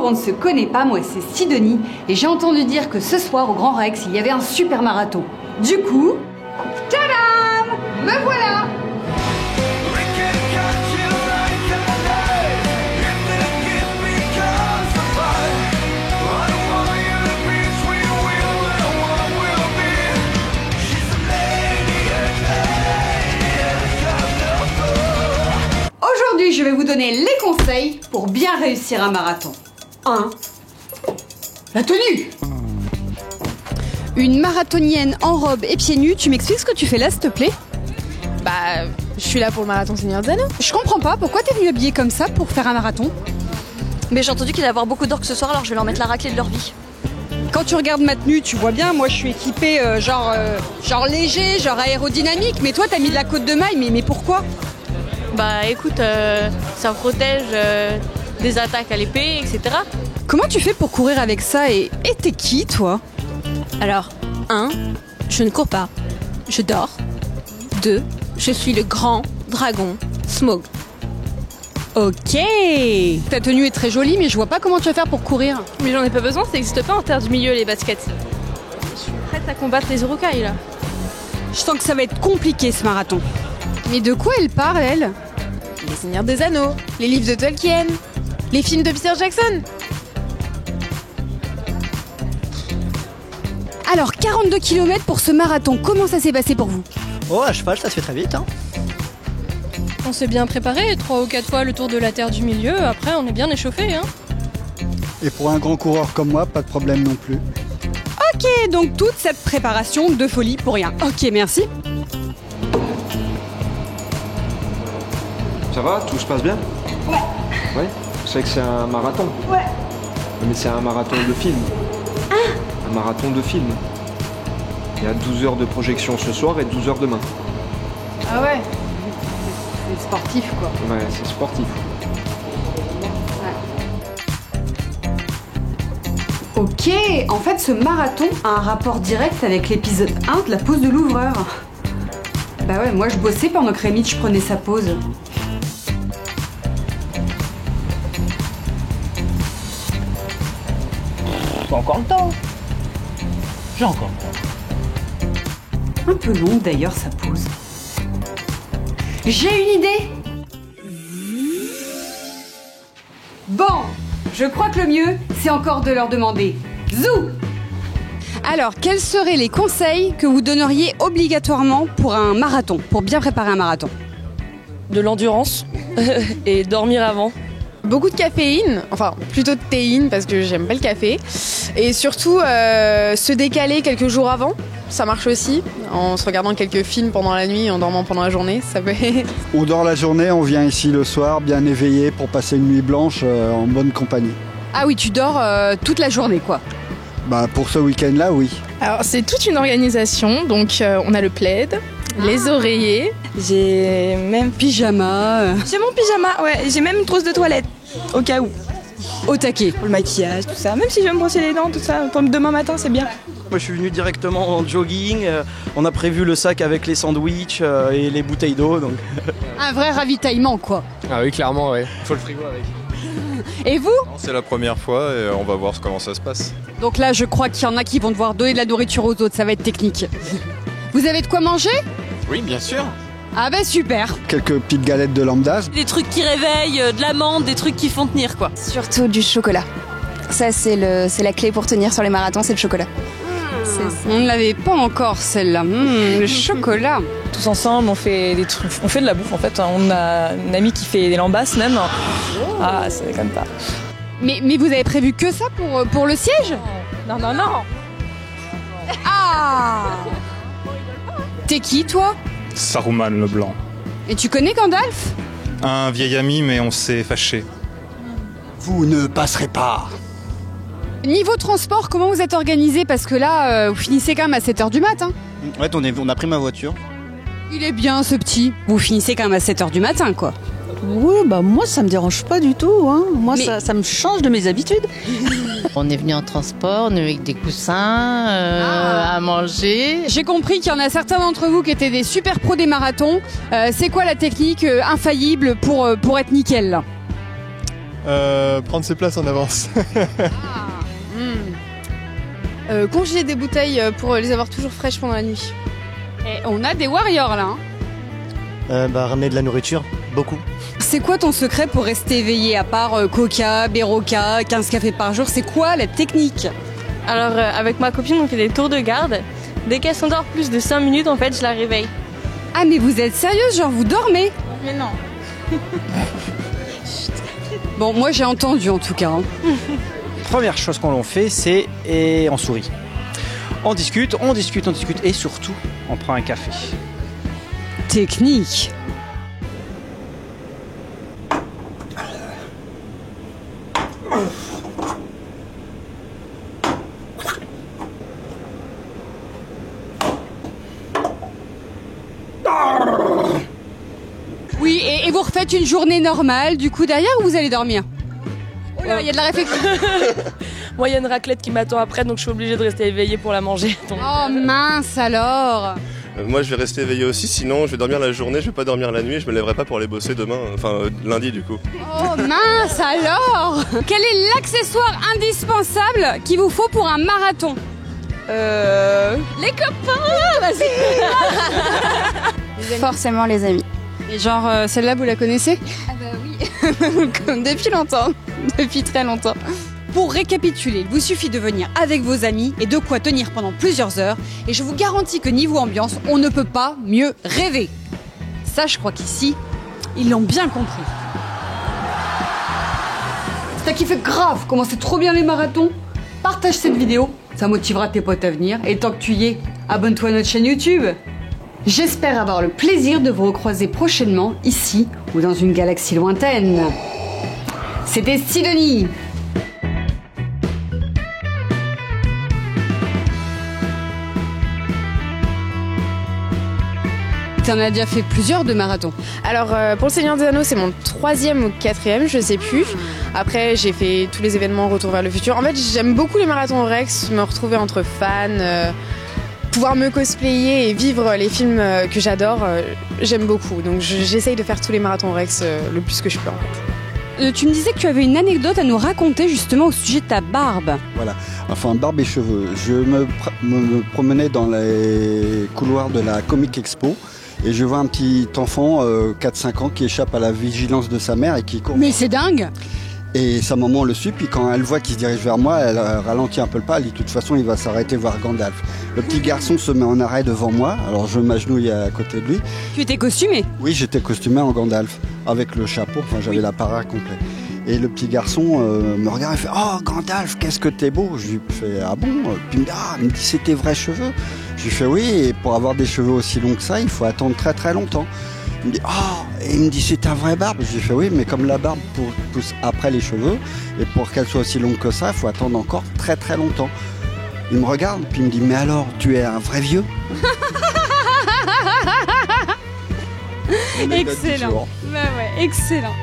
on ne se connaît pas, moi c'est Sidonie, et j'ai entendu dire que ce soir au Grand Rex, il y avait un super marathon. Du coup, tadam, me voilà. Aujourd'hui, je vais vous donner les conseils pour bien réussir un marathon. 1. La tenue. Une marathonienne en robe et pieds nus, tu m'expliques ce que tu fais là, s'il te plaît? Bah, je suis là pour le marathon Seigneur des Anneaux. Je comprends pas, pourquoi t'es venue habillée comme ça pour faire un marathon? Mais j'ai entendu qu'il allait y avoir beaucoup d'orques ce soir, alors je vais leur mettre la raclée de leur vie. Quand tu regardes ma tenue, tu vois bien, moi je suis équipée genre léger, genre aérodynamique, mais toi t'as mis de la côte de maille, mais pourquoi? Bah écoute, ça protège des attaques à l'épée, etc. Comment tu fais pour courir avec ça et t'es qui toi? Alors, 1, je ne cours pas, je dors. 2, je suis le grand dragon Smaug. Ok. Ta tenue est très jolie, mais je vois pas comment tu vas faire pour courir. Mais j'en ai pas besoin, ça n'existe pas en terre du milieu les baskets. Je suis prête à combattre les urukai là. Je sens que ça va être compliqué ce marathon. Mais de quoi elle parle, elle? Les Seigneurs des Anneaux, les livres de Tolkien, les films de Peter Jackson. Alors, 42 km pour ce marathon, comment ça s'est passé pour vous? Oh, à cheval, ça se fait très vite, hein. On s'est bien préparé, 3 ou 4 fois le tour de la terre du milieu, après on est bien échauffé, hein. Et pour un grand coureur comme moi, pas de problème non plus. Ok, donc toute cette préparation de folie pour rien. Ok, merci. Ça va? Tout se passe bien? Ouais. Ouais? Vous savez que c'est un marathon? Ouais. Mais c'est un marathon de film. Un marathon de film. Il y a 12 heures de projection ce soir et 12 heures demain. Ah ouais. C'est sportif quoi. Ouais, c'est sportif. Ok, en fait ce marathon a un rapport direct avec l'épisode 1 de la pause de l'ouvreur. Bah ouais, moi je bossais pendant que Rémitch prenait sa pause. J'ai encore le temps. J'ai encore le temps. Un peu long d'ailleurs sa pause. J'ai une idée. Bon, je crois que le mieux, c'est encore de leur demander. Zou! Alors, quels seraient les conseils que vous donneriez obligatoirement pour un marathon, pour bien préparer un marathon? De l'endurance et dormir avant. Beaucoup de caféine, enfin plutôt de théine parce que j'aime pas le café. Et surtout se décaler quelques jours avant, ça marche aussi. En se regardant quelques films pendant la nuit, en dormant pendant la journée, ça peut... On dort la journée, on vient ici le soir, bien éveillé pour passer une nuit blanche en bonne compagnie. Ah oui, tu dors toute la journée quoi. Bah pour ce week-end-là, oui. Alors c'est toute une organisation, donc on a le plaid, les oreillers. J'ai même... Pyjama. J'ai mon pyjama, ouais. J'ai même une trousse de toilette, au cas où. Au taquet. Pour le maquillage, tout ça. Même si je vais me brosser les dents, tout ça. Pour demain matin, c'est bien. Moi, je suis venu directement en jogging. On a prévu le sac avec les sandwichs et les bouteilles d'eau, donc... Un vrai ravitaillement quoi. Ah oui, clairement, ouais. Faut le frigo avec. Et vous? C'est la première fois et on va voir comment ça se passe. Donc là, je crois qu'il y en a qui vont devoir donner de la nourriture aux autres, ça va être technique. Vous avez de quoi manger? Oui, bien sûr. Ah bah super. Quelques petites galettes de lambda. Des trucs qui réveillent, de l'amande, des trucs qui font tenir quoi. Surtout du chocolat. Ça, c'est la clé pour tenir sur les marathons, c'est le chocolat. On ne l'avait pas encore celle-là. Le chocolat. Tous ensemble, on fait des trucs, on fait de la bouffe en fait. On a une amie qui fait des lambasses même. Ah, c'est comme ça. Mais vous avez prévu que ça pour le siège? Non, non, non. Ah! T'es qui toi? Saruman le Blanc. Et tu connais Gandalf? Un vieil ami, mais on s'est fâché. Vous ne passerez pas. Niveau transport, comment vous êtes organisé? Parce que là, vous finissez quand même à 7h du matin. Ouais, on a pris ma voiture. Il est bien ce petit. Vous finissez quand même à 7h du matin quoi. Oui, bah moi ça me dérange pas du tout, hein. Moi Mais... ça me change de mes habitudes. On est venu en transport, on est avec des coussins, à manger. J'ai compris qu'il y en a certains d'entre vous qui étaient des super pros des marathons. C'est quoi la technique infaillible pour être nickel là? Prendre ses places en avance. Congeler des bouteilles pour les avoir toujours fraîches pendant la nuit. Et on a des warriors là. Ramener de la nourriture, beaucoup. C'est quoi ton secret pour rester éveillé à part coca, béroca, 15 cafés par jour? C'est quoi la technique? Alors avec ma copine on fait des tours de garde. Dès qu'elle s'endort plus de 5 minutes en fait je la réveille. Ah mais vous êtes sérieuse, genre vous dormez? Mais non. Bon moi j'ai entendu en tout cas. Première chose qu'on fait c'est et on sourit. On discute et surtout on prend un café. Technique. Oui, et vous refaites une journée normale, du coup, derrière, ou vous allez dormir? Oh là, il y a de la réflexion. Moi, il y a une raclette qui m'attend après, donc je suis obligée de rester éveillée pour la manger. Donc... Oh mince alors. Moi, je vais rester éveillé aussi, sinon je vais dormir la journée, je vais pas dormir la nuit, je me lèverai pas pour aller bosser demain, lundi du coup. Oh mince alors. Quel est l'accessoire indispensable qu'il vous faut pour un marathon? Les copains, vas-y. Forcément les amis. Et genre, celle-là, vous la connaissez? Ah bah oui, depuis longtemps, depuis très longtemps. Pour récapituler, il vous suffit de venir avec vos amis et de quoi tenir pendant plusieurs heures. Et je vous garantis que niveau ambiance, on ne peut pas mieux rêver. Ça, je crois qu'ici, ils l'ont bien compris. Si t'as kiffé grave, comment c'est trop bien les marathons, partage cette vidéo, ça motivera tes potes à venir. Et tant que tu y es, abonne-toi à notre chaîne YouTube. J'espère avoir le plaisir de vous recroiser prochainement, ici ou dans une galaxie lointaine. C'était Sidonie. Tu en as déjà fait plusieurs de marathons. Alors pour le Seigneur des Anneaux, c'est mon 3e ou 4e, je sais plus. Après, j'ai fait tous les événements Retour vers le futur. En fait, j'aime beaucoup les marathons au Rex, me retrouver entre fans, pouvoir me cosplayer et vivre les films que j'adore, j'aime beaucoup. Donc j'essaye de faire tous les marathons au Rex le plus que je peux en fait. Tu me disais que tu avais une anecdote à nous raconter justement au sujet de ta barbe. Voilà, enfin barbe et cheveux. Je me promenais dans les couloirs de la Comic Expo et je vois un petit enfant, 4-5 ans, qui échappe à la vigilance de sa mère et qui court. Mais c'est dingue! Et sa maman le suit, puis quand elle voit qu'il se dirige vers moi, elle ralentit un peu le pas, elle dit de toute façon il va s'arrêter voir Gandalf. Le petit garçon se met en arrêt devant moi, alors je m'agenouille à côté de lui. Tu étais costumé? Oui, j'étais costumé en Gandalf, avec le chapeau, enfin j'avais la parade complète. Et le petit garçon me regarde et fait « Oh Gandalf, qu'est-ce que t'es beau !» Je lui fais « Ah bon ?» Puis il me dit « C'est tes vrais cheveux ?» Je lui fais « Oui, et pour avoir des cheveux aussi longs que ça, il faut attendre très très longtemps. » Il me dit « Oh !» Et il me dit « C'est ta vraie barbe ?» Je lui fais « Oui, mais comme la barbe pousse après les cheveux, et pour qu'elle soit aussi longue que ça, il faut attendre encore très très longtemps. » Il me regarde, puis il me dit « Mais alors, tu es un vrai vieux ?» Excellent. Bah ouais, excellent.